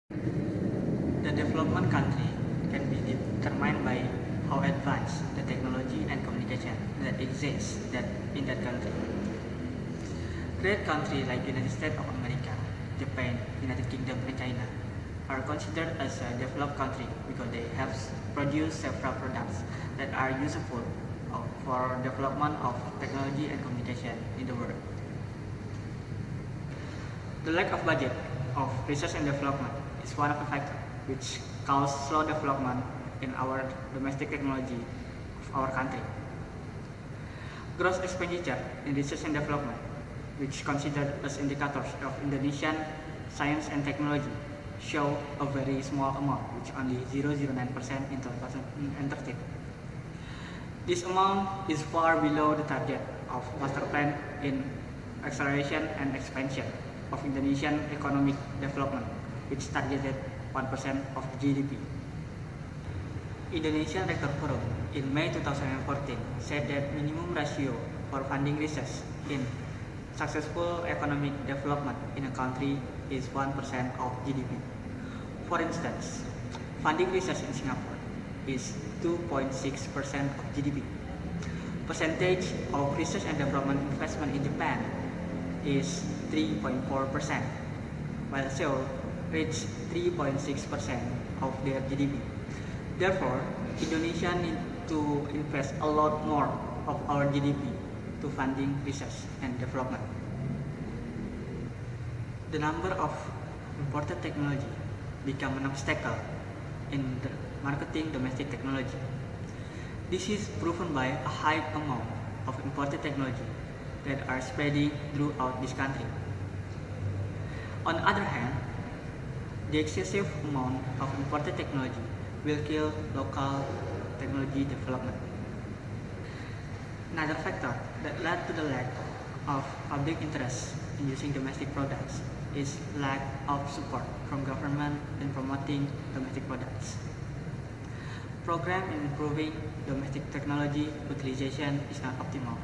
The development country can be determined by how advanced the technology and communication that exists in that country. Great countries like United States of America, Japan, United Kingdom, and China are considered as a developed country because they have produced several products that are useful for development of technology and communication in the world. The lack of budget of research and development is one of the factors which cause slow development in our domestic technology of our country. Gross expenditure in research and development, which considered as indicators of Indonesian science and technology, show a very small amount, which only 0.09% in 2013. This amount is far below the target of Master Plan in Acceleration and Expansion of Indonesian Economic Development, which targeted 1% of the GDP. Indonesian Rector Forum in May 2014 said that minimum ratio for funding research in successful economic development in a country is 1% of GDP. For instance, funding research in Singapore is 2.6% of GDP. Percentage of research and development investment in Japan is 3.4%, while Seoul reached 3.6% of their GDP. Therefore, Indonesia needs to invest a lot more of our GDP to funding research and development. The number of imported technology become an obstacle in the marketing domestic technology. This is proven by a high amount of imported technology that are spreading throughout this country. On the other hand, the excessive amount of imported technology will kill local technology development. Another factor that led to the lack of public interest in using domestic products is lack of support from government in promoting domestic products. Program in improving domestic technology utilization is not optimal.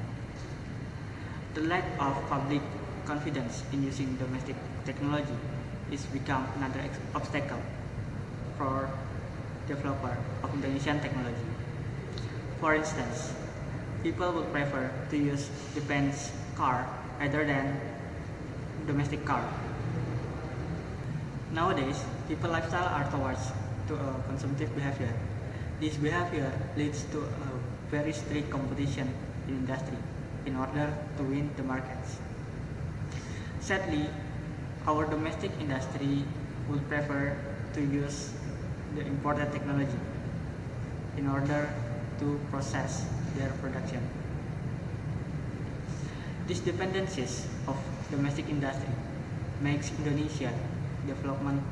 The lack of public confidence in using domestic technology is become another obstacle for developer of Indonesian technology. For instance, people would prefer to use Japanese car rather than domestic car. Nowadays, people's lifestyle are towards to a consumptive behavior. This behavior leads to a very strict competition in industry in order to win the markets. Sadly, our domestic industry would prefer to use the imported technology in order to process their production. These dependencies of domestic industry makes Indonesia development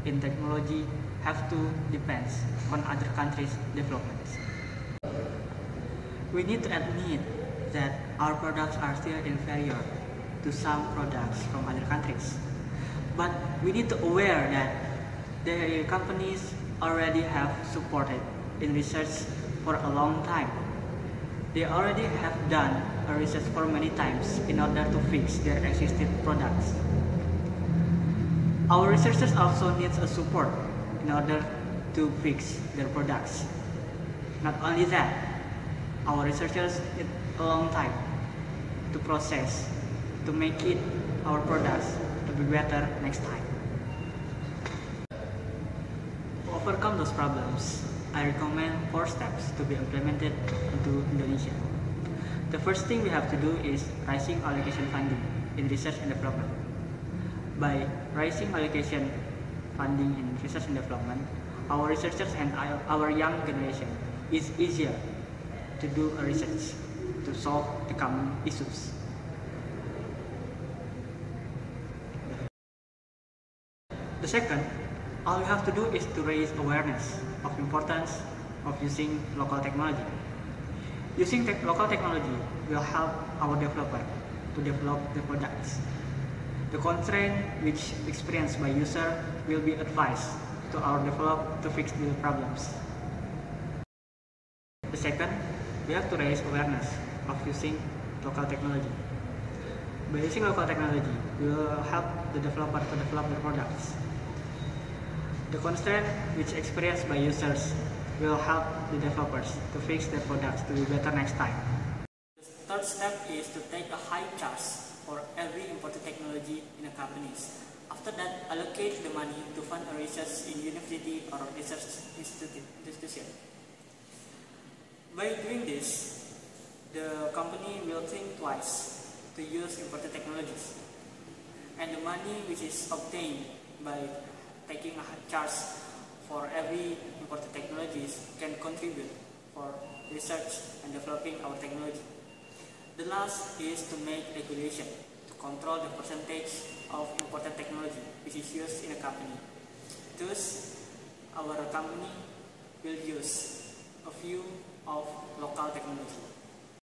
in technology have to depend on other countries' developments. We need to admit that our products are still inferior to some products from other countries. But we need to aware that the companies already have supported in research for a long time. They already have done a research for many times in order to fix their existing products. Our researchers also need a support in order to fix their products. Not only that, our researchers need a long time to process, to make it our products to be better next time. To overcome those problems, I recommend 4 steps to be implemented into Indonesia. The first thing we have to do is raising allocation funding in research and development. By raising allocation funding in research and development, our researchers and our young generation is easier to do a research to solve the common issues. The second, all we have to do is to raise awareness of importance of using local technology. Using local technology will help our developer to develop the products. The constraint which experienced by user will be advised to our developer to fix the problems. The second, we have to raise awareness of using local technology. By using local technology, we will help the developer to develop their products. The constraint which experienced by users will help the developers to fix their products to be better next time. The third step is to take a high charge for every imported technology in a company. After that, allocate the money to fund a research in university or research institution. By doing this, the company will think twice to use imported technologies, and the money which is obtained by taking a charge for every imported technologies can contribute for research and developing our technology. The last is to make regulation to control the percentage of imported technology which is used in a company. Thus, our company will use a few of local technology.